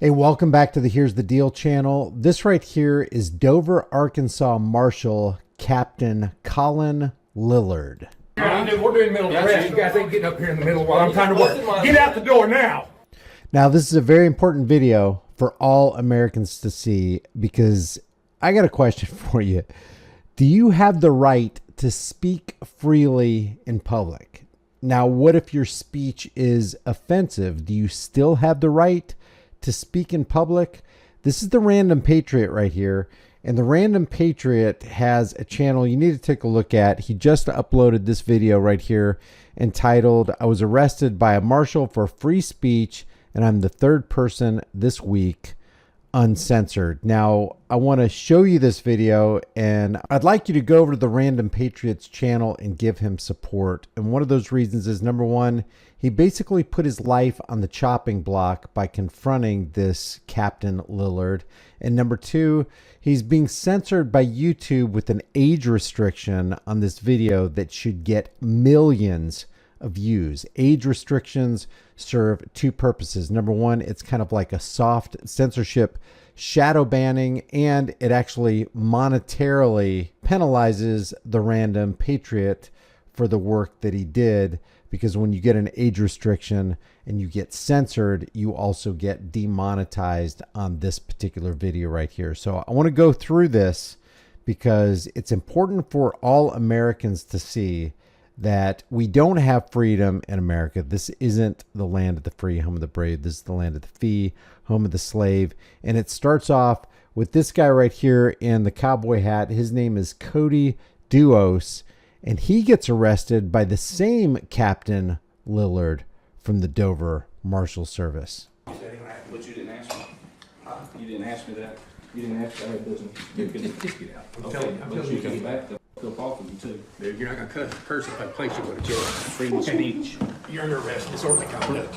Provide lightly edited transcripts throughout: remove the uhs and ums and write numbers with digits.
Hey, welcome back to the Here's the Deal channel. This right here is Dover, Arkansas Marshal Captain Colin Lillard. We're doing middle arrest. You guys ain't getting up here in the middle while I'm trying to work. Get out the door now. Now, this is a very important video for all Americans to see because I got a question for you. Do you have the right to speak freely in public? Now, what if your speech is offensive? Do you still have the right to speak in public? This is the Random Patriot right here. And the Random Patriot has a channel you need to take a look at. He just uploaded this video right here entitled, "I was arrested by a marshal for free speech and I'm the third person this week uncensored." Now, I want to show you this video and I'd like you to go over to the Random Patriot's channel and give him support. And one of those reasons is, number one, he basically put his life on the chopping block by confronting this Captain Lillard. And number two, he's being censored by YouTube with an age restriction on this video that should get millions of views. Age restrictions serve two purposes. Number one, it's kind of like a soft censorship, shadow banning, and it actually monetarily penalizes the Random Patriot for the work that he did, because when you get an age restriction and you get censored, you also get demonetized on this particular video right here. So I want to go through this because it's important for all Americans to see that we don't have freedom in America. This isn't the land of the free, home of the brave. This is the land of the fee, home of the slave. And it starts off with this guy right here in the cowboy hat. His name is Cody Duos, and he gets arrested by the same Captain Lillard from the Dover Marshal Service. But you didn't ask me. You didn't ask me that. You didn't ask me that. It doesn't. Just get out. I'm telling you, come back. They'll fall for you too. Dude, you're not going to curse if I place you with a jail. Freedom of speech. You're under arrest. Disorderly conduct.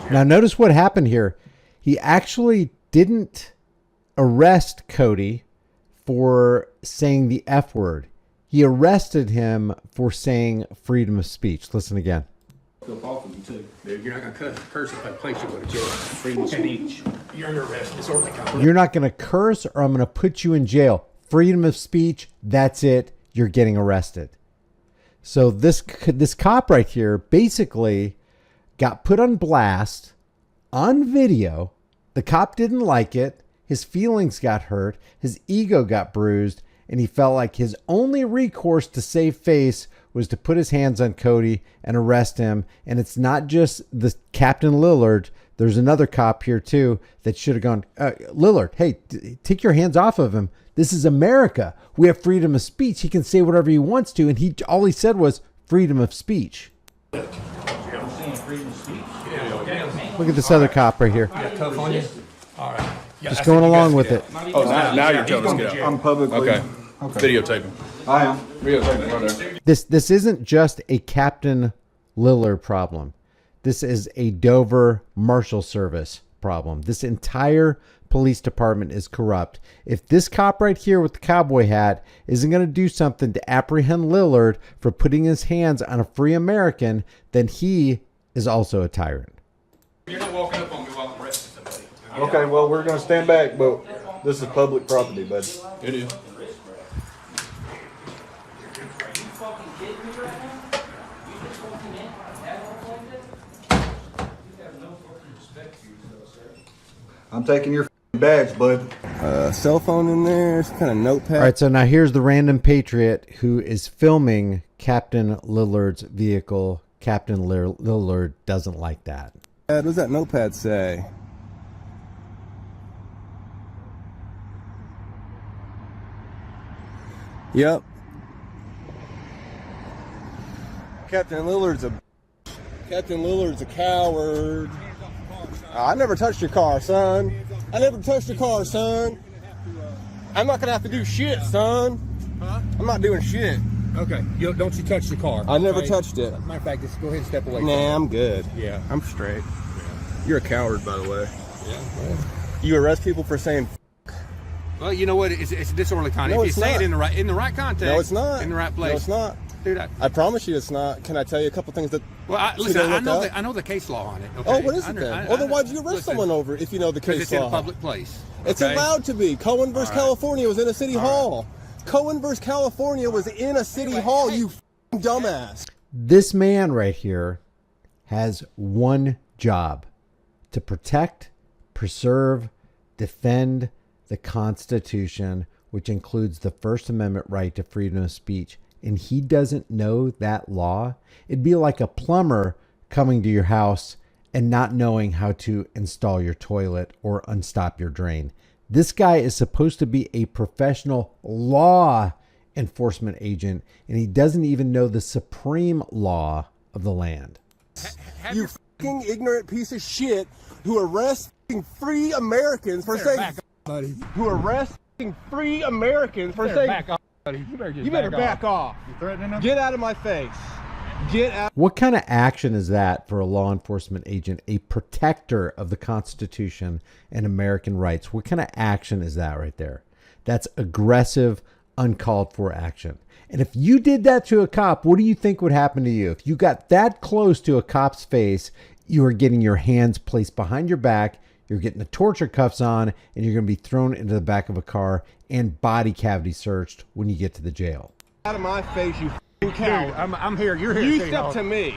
Now, notice what happened here. He actually didn't arrest Cody for saying the F word. He arrested him for saying freedom of speech. Listen again. They'll fall for you too. Dude, you're not going to curse if I place you with a jail. Freedom of speech. You're under arrest. Disorderly conduct. You're not going to curse or I'm going to put you in jail. Freedom of speech. That's it. You're getting arrested. So this cop right here basically got put on blast on video. The cop didn't like it. His feelings got hurt. His ego got bruised. And he felt like his only recourse to save face was to put his hands on Cody and arrest him. And it's not just the Captain Lillard. There's another cop here too that should have gone, Lillard, hey, take your hands off of him. This is America. We have freedom of speech. He can say whatever he wants to. And all he said was freedom of speech. Freedom of speech. Look at this other cop right here. Tough on you? All right. Yeah, Just going along with it. Oh, now you're telling us to get out. I'm publicly. Okay. Videotaping. I am. Videotaping right there. This isn't just a Captain Lillard problem. This is a Dover Marshal Service problem. This entire police department is corrupt. If this cop right here with the cowboy hat isn't going to do something to apprehend Lillard for putting his hands on a free American, then he is also a tyrant. You're not walking up on me while I'm arresting somebody. Okay, well, we're going to stand back, but this is public property, bud. It is. I'm taking your badge, bud. Cell phone in there, some kind of notepad. All right, so now here's the Random Patriot who is filming Captain Lillard's vehicle. Captain Lillard doesn't like that. What does that notepad say? Yep. Captain Lillard's a coward. I never touched your car, son. I never touched your car, son. I'm not gonna have to do shit, son. Huh? I'm not doing shit. Okay. Don't you touch the car. I never touched it. Matter of fact, just go ahead and step away. Nah, I'm good. Yeah. I'm straight. You're a coward, by the way. Yeah. Well, You arrest people for saying well, you know what? It's disorderly conduct. No, if you it's say not. it in the right context. no, it's not. In the right place. No, it's not. Dude, I promise you it's not. Can I tell you a couple things that? well, to listen, go look up? I know the case law on it. Okay? Oh, what is it then? Well, then why'd you arrest someone over it if you know the case It's in law? a public place. It's okay? allowed to be. Cohen versus California was in a city hall. Cohen versus California was in a city hall, you f***ing dumbass. This man right here has one job: to protect, preserve, defend the Constitution, which includes the First Amendment right to freedom of speech. And he doesn't know that law. It'd be like a plumber coming to your house and not knowing how to install your toilet or unstop your drain. This guy is supposed to be a professional law enforcement agent, and he doesn't even know the supreme law of the land. You f***ing ignorant piece of shit who arrests f***ing free Americans for saying... Who arrests f***ing free Americans for saying... Back off, buddy. You better back off. You threatening them? Get out of my face. Get out. What kind of action is that for a law enforcement agent, a protector of the Constitution and American rights? What kind of action is that right there? That's aggressive, uncalled for action. And if you did that to a cop, what do you think would happen to you? If you got that close to a cop's face, you are getting your hands placed behind your back, you're getting the torture cuffs on, and you're going to be thrown into the back of a car and body cavity searched when you get to the jail. Out of my face, you f***ing coward. I'm here. You're here. You step to me.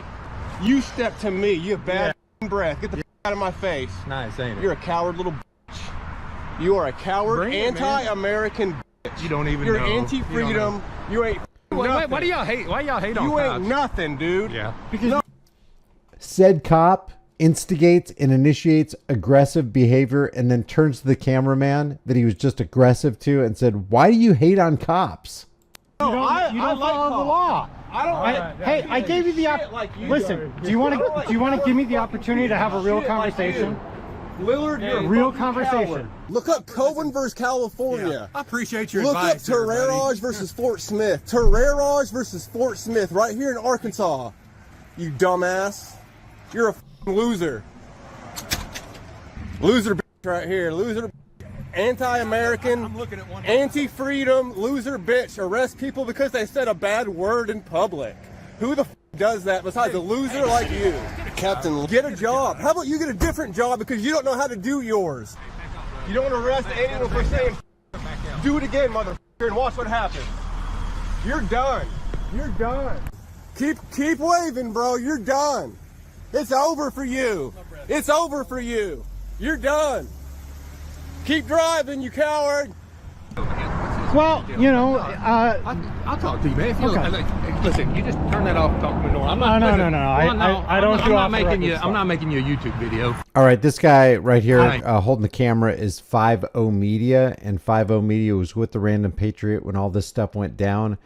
You step to me. You have bad f***ing breath. Get the f*** out of my face. Nice, ain't it? You're a coward little bitch. You are a coward, Bring it, man. anti-American bitch. You don't even You're know. anti-freedom. You ain't nothing. Why do y'all hate? Why y'all hate on You cops? ain't nothing, dude. Yeah. Said cop instigates and initiates aggressive behavior and then turns to the cameraman that he was just aggressive to and said, "Why do you hate on cops?" You don't follow the law. Hey, I gave you the listen. Do you want to give me the opportunity to have a real conversation? Lillard, you're a Real fucking conversation. coward. Look up Cohen versus California. I appreciate your Look up advice, there, buddy. Terrerage versus Fort Smith. Terrerage versus Fort Smith, right here in Arkansas. You dumbass. You're a f***ing loser. Loser bitch right here. Loser. Anti-American, anti-freedom, loser bitch. Arrest people because they said a bad word in public. Who the f*** does that besides a loser like you? Captain, get a job. How about you get a different job because you don't know how to do yours? You don't arrest anyone for saying do it again, motherfucker, and watch what happens. You're done. You're done. Keep waving, bro. You're done. It's over for you. It's over for you. You're done. Keep driving, you coward. Well, I'll talk to you, man. If you listen, you just turn that off. Talk to me normal. No. I don't do off the record stuff. I'm not making you a YouTube video. All right, this guy right here Hi. holding the camera is 5-0 Media, and 5-0 Media was with the Random Patriot when all this stuff went down.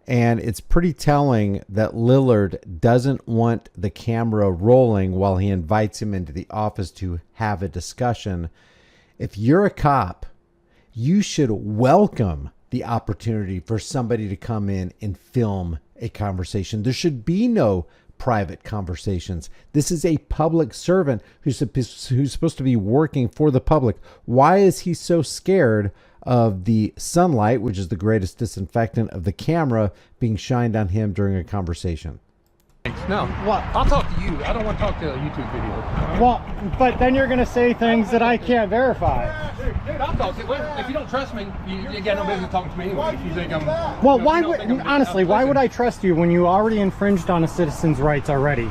And it's pretty telling that Lillard doesn't want the camera rolling while he invites him into the office to have a discussion. If you're a cop, you should welcome the opportunity for somebody to come in and film a conversation. There should be no private conversations. This is a public servant who's supposed to be working for the public. Why is he so scared of the sunlight, which is the greatest disinfectant, of the camera being shined on him during a conversation? No. What? I'll talk to you. I don't want to talk to a YouTube video. Well, but then you're going to say things that I can't verify. Dude, I'll talk to you. Well, if you don't trust me, you got no business talking to me anyway. If you think I'm... Well, if why you don't would, think I'm- honestly, why listen, would I trust you when you already infringed on a citizen's rights already?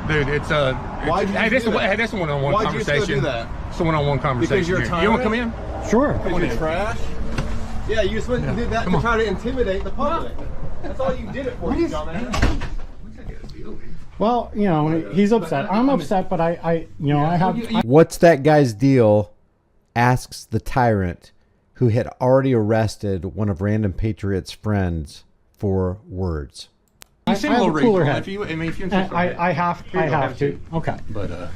Dude, it's a... Why'd you Hey, do that's that? That's a one-on-one Why'd you conversation. still do that? It's a one-on-one conversation. Because you're a here. You want to come in? Sure. Because you're trash? Yeah, you supposed to do that to try to intimidate the public. That's all you did it for, you dumbass. Well, he's upset. I'm upset, but I have... What's that guy's deal? Asks the tyrant who had already arrested one of Random Patriot's friends for words. You seem I a have little a cooler reasonable. head. If you insist on it. I have to. Okay. But,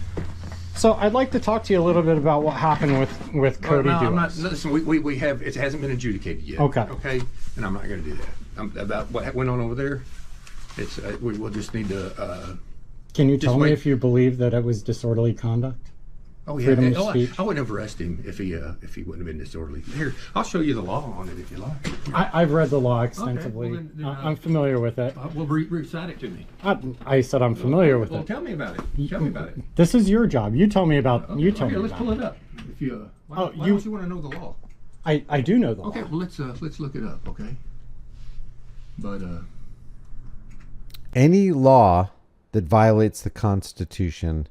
So I'd like to talk to you a little bit about what happened with Cody no, I'm Duas. not, listen, we have, it hasn't been adjudicated yet. Okay. Okay? And I'm not going to do that. About what went on over there, it's, we will just need to, Can you tell me wait. if you believe that it was disorderly conduct? Oh yeah, freedom of oh, speech. I wouldn't have arrested him if he wouldn't have been disorderly. Here, I'll show you the law on it if you like. I've read the law extensively. Okay, well, then, I'm familiar with it. Well, recite it to me. I said I'm familiar with Well, it. tell me about it. Tell me about it. This is your job. You tell me about. Okay, You tell me let's about pull it. it up. If you, why Oh, don't you want to know the law? I do know the law. Okay, well let's look it up. Okay, but Any law that violates the Constitution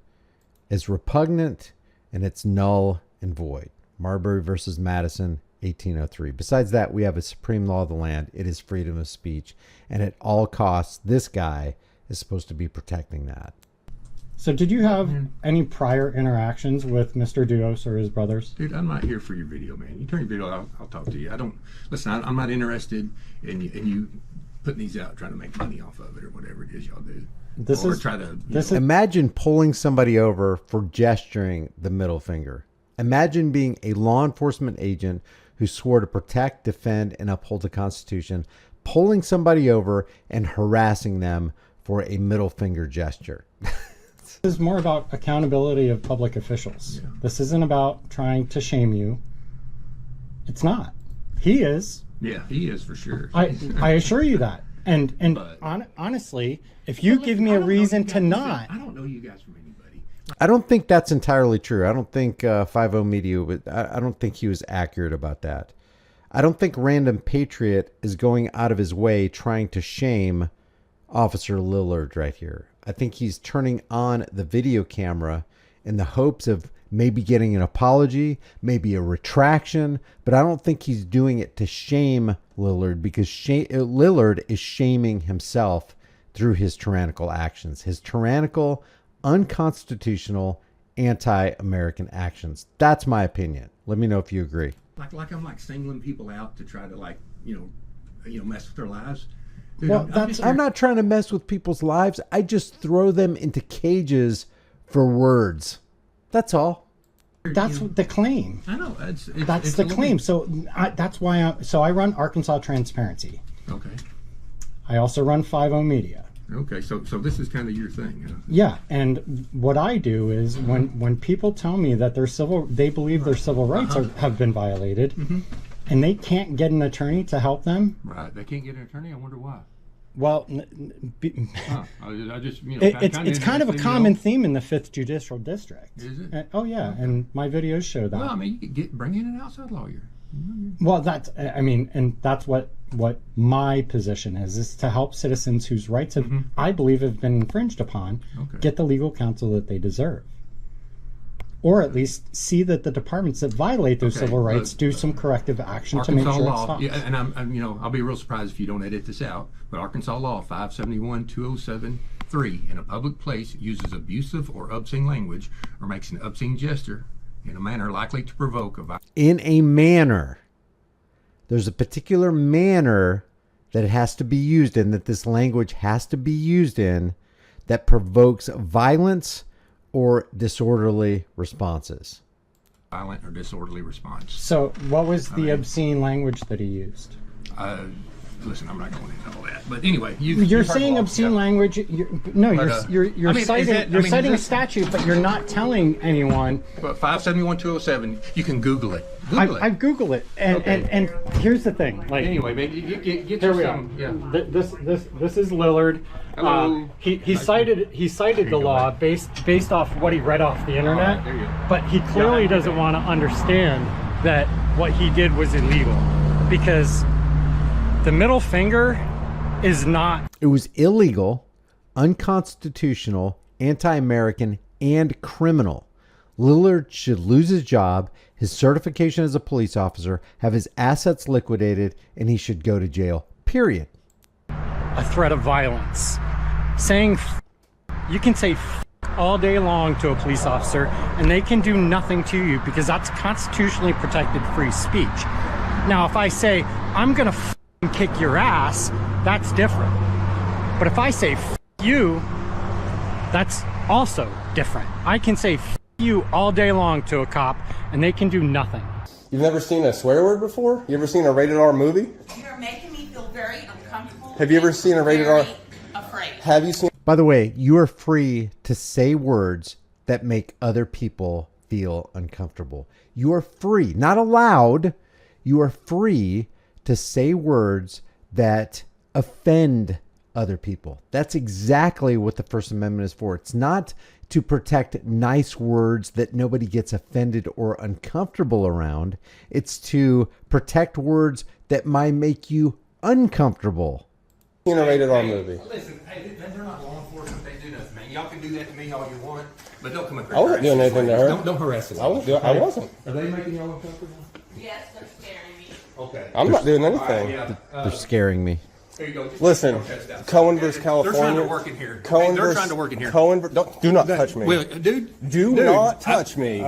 is repugnant and it's null and void. Marbury versus Madison, 1803. Besides that, we have a supreme law of the land. It is freedom of speech. And at all costs, this guy is supposed to be protecting that. So did you have any prior interactions with Mr. Duos or his brothers? dude, I'm not here for your video, man. You turn your video, I'll talk to you. I don't listen. I'm not interested in you putting these out, trying to make money off of it or whatever it is y'all do. Imagine pulling somebody over for gesturing the middle finger. Imagine being a law enforcement agent who swore to protect, defend, and uphold the Constitution, pulling somebody over and harassing them for a middle finger gesture. This is more about accountability of public officials. Yeah. This isn't about trying to shame you. It's not. He is. Yeah, he is for sure. I assure you that. And honestly, if you give me a reason to not. I don't know you guys from anybody. I don't think that's entirely true. I don't think 5-0 Media, I don't think he was accurate about that. I don't think Random Patriot is going out of his way trying to shame Officer Lillard right here. I think he's turning on the video camera in the hopes of maybe getting an apology, maybe a retraction, but I don't think he's doing it to shame Lillard, because Lillard is shaming himself through his tyrannical actions, his tyrannical, unconstitutional, anti-American actions. That's my opinion. Let me know if you agree. Like I'm like singling people out to try to mess with their lives. Dude, Well, I'm not trying to mess with people's lives. I just throw them into cages for words. That's all. That's the claim. I know. That's it's the claim. So that's why I run Arkansas Transparency. Okay. I also run 5-0 Media. Okay. So this is kind of your thing. Huh? Yeah, and what I do is when people tell me that they believe their civil rights have been violated, and they can't get an attorney to help them. Right. They can't get an attorney. I wonder why. Well, I just it's kind of a common theme in the 5th Judicial District. Is it? Oh yeah, okay. And my videos show that. Well, I mean, you could bring in an outside lawyer. Well, that's what my position is to help citizens whose rights I believe have been infringed upon get the legal counsel that they deserve. Or at least see that the departments that violate those civil rights do some corrective action to make sure it stops. Yeah, and I'll be real surprised if you don't edit this out, but Arkansas law 571-207-3, in a public place uses abusive or obscene language or makes an obscene gesture in a manner likely to provoke a in a manner. There's a particular manner that it has to be used in, that this language has to be used in, that provokes violence or disorderly responses. Violent or disorderly response. So what was the obscene language that he used? Listen, I'm not going into all that. But anyway, you're saying obscene language. You're citing a statute, but you're not telling anyone. But 571-207, you can Google it. I've Googled it, and here's the thing. Like anyway, maybe get here we are. Yeah. This is Lillard. He cited the law based off what he read off the internet, but he clearly doesn't want to understand that what he did was illegal, because the middle finger is not. It was illegal, unconstitutional, anti-American, and criminal. Lillard should lose his job, his certification as a police officer, have his assets liquidated, and he should go to jail. Period. A threat of violence. Saying you can say all day long to a police officer, and they can do nothing to you because that's constitutionally protected free speech. Now, if I say I'm gonna kick your ass, that's different. But if I say you, that's also different. I can say you all day long to a cop and they can do nothing. You've never seen a swear word before? You ever seen a rated R movie? You're making me feel very uncomfortable. Have you ever seen a rated R? Afraid. Have you seen? By the way, you are free to say words that make other people feel feel uncomfortable. You are free, not allowed. You are free to say words that offend other people. That's exactly what the First Amendment is for. It's not to protect nice words that nobody gets offended or uncomfortable around. It's to protect words that might make you uncomfortable. In a rated R movie. Listen, hey, they're not law enforcement. They do nothing, man. Y'all can do that to me all you want, but don't come up here. I wasn't doing anything to her. Don't harass us. I wasn't. Are they making y'all uncomfortable? Yes, they're scaring me. Okay. I'm not doing anything. Yeah. They're scaring me. There you go. Just Listen, protest out. Cohen versus California. They're trying to work in here. Cohen They're versus, trying to work in here. Cohen, do not touch me. Well, dude. Do not touch me.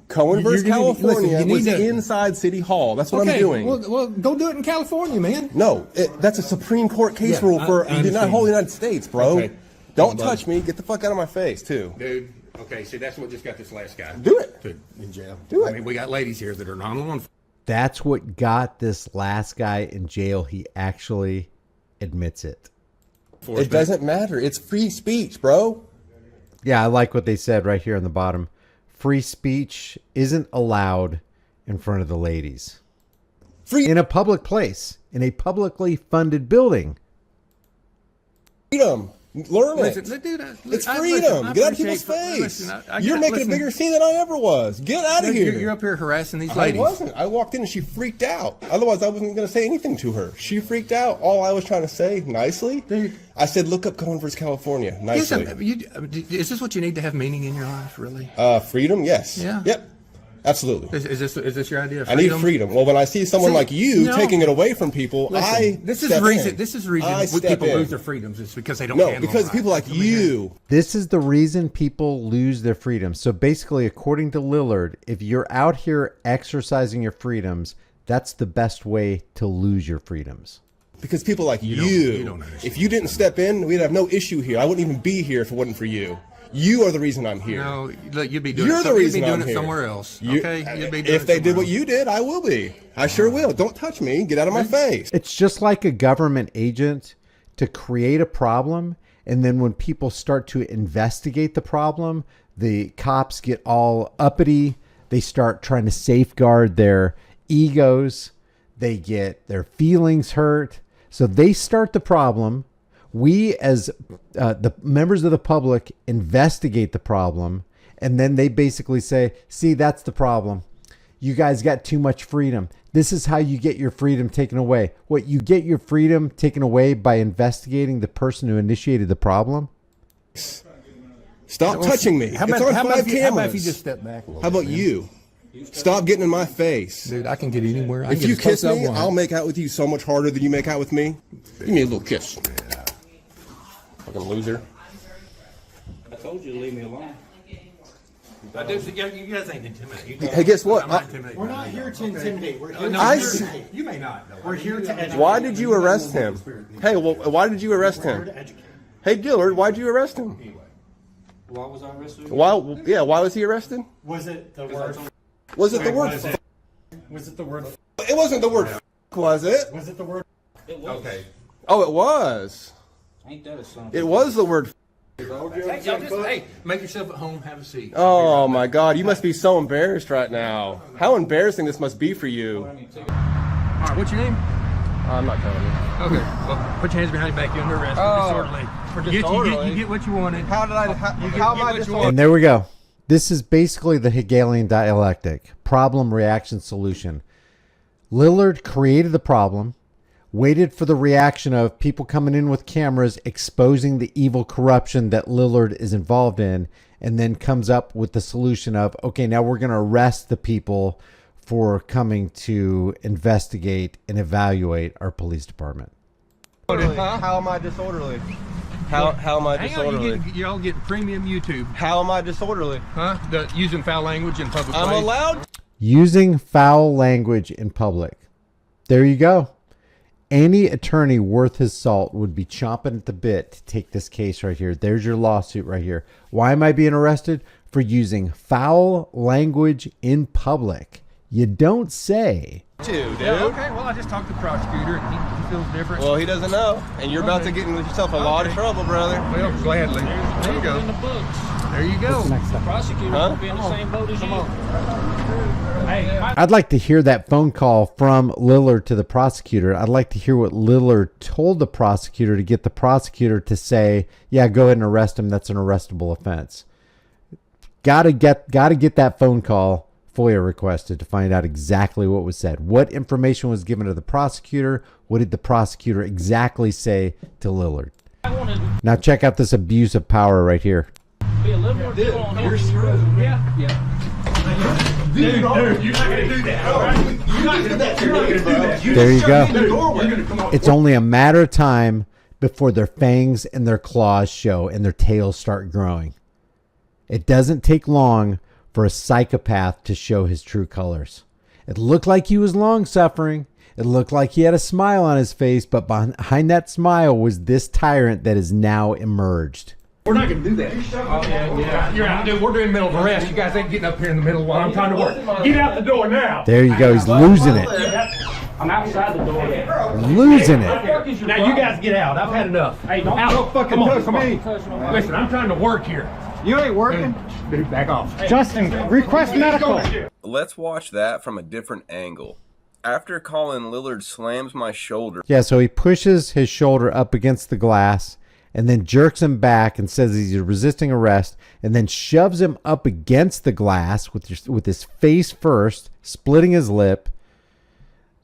Cohen versus California was inside City Hall. That's what I'm doing. Well, go do it in California, man. No, that's a Supreme Court case rule for the whole United States, bro. Okay. Don't touch me. Get the fuck out of my face, too. Dude, okay, see, that's what just got this last guy. Do it. In jail. Do it. I mean, we got ladies here that are not on. That's what got this last guy in jail. He actually admits it. It doesn't matter. It's free speech, bro. Yeah, I like what they said right here on the bottom. Free speech isn't allowed in front of the ladies. In a public place, in a publicly funded building. Freedom. Learn it. Dude, It's freedom. Get out of people's face. You're making a bigger scene than I ever was. Get out of here. You're up here harassing these ladies. I wasn't. I walked in and she freaked out. Otherwise, I wasn't going to say anything to her. She freaked out. All I was trying to say, nicely, I said, look up Cohen versus California. Nicely. Is this what you need to have meaning in your life, really? Freedom, yes. Yeah. Yep. Absolutely. Is this your idea of I freedom? need freedom. Well, when I see someone like you taking it away from people, This is the reason people lose their freedoms. It's because they don't handle because right. people like you. This is the reason people lose their freedom. So basically, according to Lillard, if you're out here exercising your freedoms, that's the best way to lose your freedoms. Because people like you don't understand. if you didn't step in, we'd have no issue here. I wouldn't even be here if it wasn't for you. You are the reason I'm here. No, look, you'd be doing You're the reason you'd be I'm doing it here. somewhere else. Okay, you'd be doing if they did what else. you did, I will be. I sure will. Don't touch me. Get out of my face. It's just like a government agent to create a problem, and then when people start to investigate the problem, the cops get all uppity. They start trying to safeguard their egos. They get their feelings hurt. So they start the problem. We, as the members of the public, investigate the problem, and then they basically say, see, that's the problem. You guys got too much freedom. This is how you get your freedom taken away. What, you get your freedom taken away by investigating the person who initiated the problem? Stop touching me. How It's about, on how, 5 about if you, how about cameras. if you just step back a little How about bit, man? you? Stop getting in my face. Dude, I can get anywhere. I If can you get as kiss close as me, I want. I'll make out with you so much harder than you make out with me. Give me a little kiss. Fucking loser. I told you to leave me alone. You guys ain't intimidating. Hey, guess what? I'm not intimidating. We're not here to intimidate. We're here No, to I educate. you may not. Though. We're here to educate. Why did you arrest him? Hey, well, why did you arrest We're here him? to educate. Hey, Dillard, why did you arrest him? Why was I arrested? Why was he arrested? Was it the word? Was it the word? Was it the word? It wasn't the word, was it? Was it the word? It was. Okay. Oh, it was. Ain't that a son? It was the word. Hey, make yourself at home. Have a seat. Oh my God, you must be so embarrassed right now. How embarrassing this must be for you. All right, what's your name? I'm not telling you. Okay. Well, put your hands behind your back. You're under arrest. For disorderly. You get what you wanted. How did I? How am I disorderly? And there we go. This is basically the Hegelian dialectic, problem, reaction, solution. Lillard created the problem, waited for the reaction of people coming in with cameras exposing the evil corruption that Lillard is involved in, and then comes up with the solution of, okay, now we're going to arrest the people for coming to investigate and evaluate our police department. How am I disorderly? How am I Hang on, you're all getting premium YouTube. How am I disorderly? Huh? Using foul language in public place. I'm allowed. Using foul language in public. There you go. Any attorney worth his salt would be chomping at the bit to take this case right here. There's your lawsuit right here. Why am I being arrested? For using foul language in public. You don't say. Too, dude. Yeah, okay, well, I just talked to the prosecutor, and he feels different. Well, he doesn't know, and you're about to get into yourself a lot of trouble, brother. Well, gladly. There you go. In the books. There you go. The prosecutor will be in the same boat as you. Hey, I'd like to hear that phone call from Lillard to the prosecutor. I'd like to hear what Lillard told the prosecutor to get the prosecutor to say, yeah, go ahead and arrest him. That's an arrestable offense. Gotta get that phone call FOIA requested to find out exactly what was said. What information was given to the prosecutor? What did the prosecutor exactly say to Lillard? Now check out this abuse of power right here. be a little more deal on him. Yeah. Dude, you're not gonna do that. All right? You're not gonna do that. There you go. It's only a matter of time before their fangs and their claws show and their tails start growing. It doesn't take long for a psychopath to show his true colors. It looked like he was long-suffering. It looked like he had a smile on his face, but behind that smile was this tyrant that has now emerged. We're not going to do that. You're out. Dude, we're in the middle of arrest. You guys ain't getting up here in the middle while I'm trying to work. Get out the door now. There you go. He's losing it. I'm outside the door. Losing it. Now you guys get out. I've had enough. Hey, don't fucking touch me. Listen, I'm trying to work here. You ain't working. Dude, back off. Justin, request medical. Let's watch that from a different angle. After Colin Lillard slams my shoulder. Yeah, so he pushes his shoulder up against the glass and then jerks him back and says he's resisting arrest and then shoves him up against the glass with his face first, splitting his lip.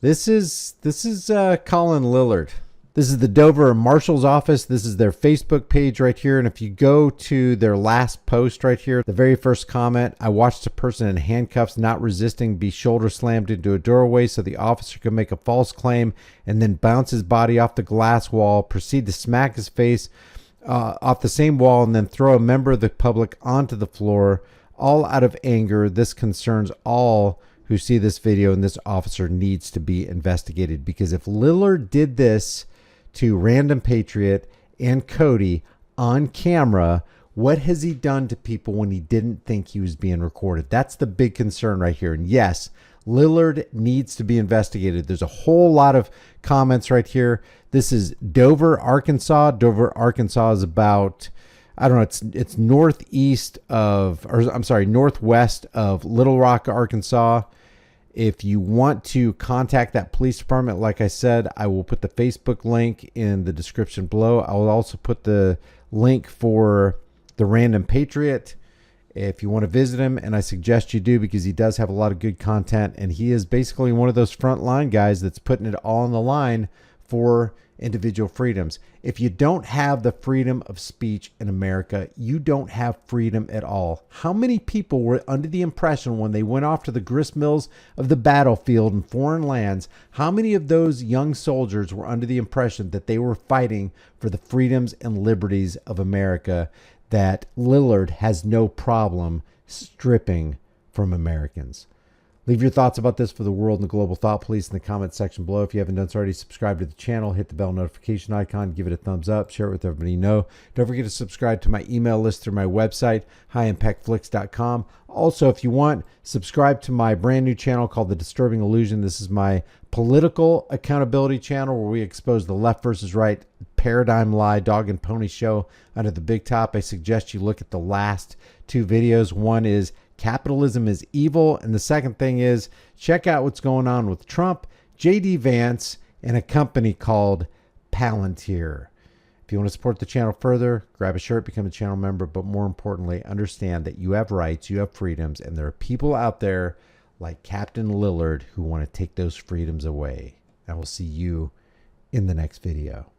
This is Colin Lillard. This is the Dover Marshal's office. This is their Facebook page right here. And if you go to their last post right here, the very first comment, I watched a person in handcuffs not resisting be shoulder slammed into a doorway so the officer could make a false claim and then bounce his body off the glass wall, proceed to smack his face off the same wall, and then throw a member of the public onto the floor, all out of anger. This concerns all who see this video, and this officer needs to be investigated, because if Lillard did this to Random Patriot and Cody on camera, what has he done to people when he didn't think he was being recorded? That's the big concern right here. And yes, Lillard needs to be investigated. There's a whole lot of comments right here. This is Dover, Arkansas. Dover, Arkansas is about, I don't know, it's northwest of Little Rock, Arkansas. If you want to contact that police department, like I said, I will put the Facebook link in the description below. I will also put the link for the Random Patriot if you want to visit him, and I suggest you do, because he does have a lot of good content, and he is basically one of those frontline guys that's putting it all on the line for individual freedoms. If you don't have the freedom of speech in America, you don't have freedom at all. How many people were under the impression when they went off to the grist mills of the battlefield in foreign lands, how many of those young soldiers were under the impression that they were fighting for the freedoms and liberties of America that Lillard has no problem stripping from Americans? Leave your thoughts about this for the world and the global thought police in the comment section below. If you haven't done so already, subscribe to the channel, hit the bell notification icon, give it a thumbs up, share it with everybody you know. Don't forget to subscribe to my email list through my website, highimpactflix.com. Also, if you want, subscribe to my brand new channel called The Disturbing Illusion. This is my political accountability channel where we expose the left versus right paradigm lie, dog and pony show under the big top. I suggest you look at the last two videos. One is Capitalism is Evil, and the second thing is check out what's going on with Trump, J.D. Vance, and a company called Palantir. If you want to support the channel further, grab a shirt, become a channel member, but more importantly, understand that you have rights, you have freedoms, and there are people out there like Captain Lillard who want to take those freedoms away. I will see you in the next video.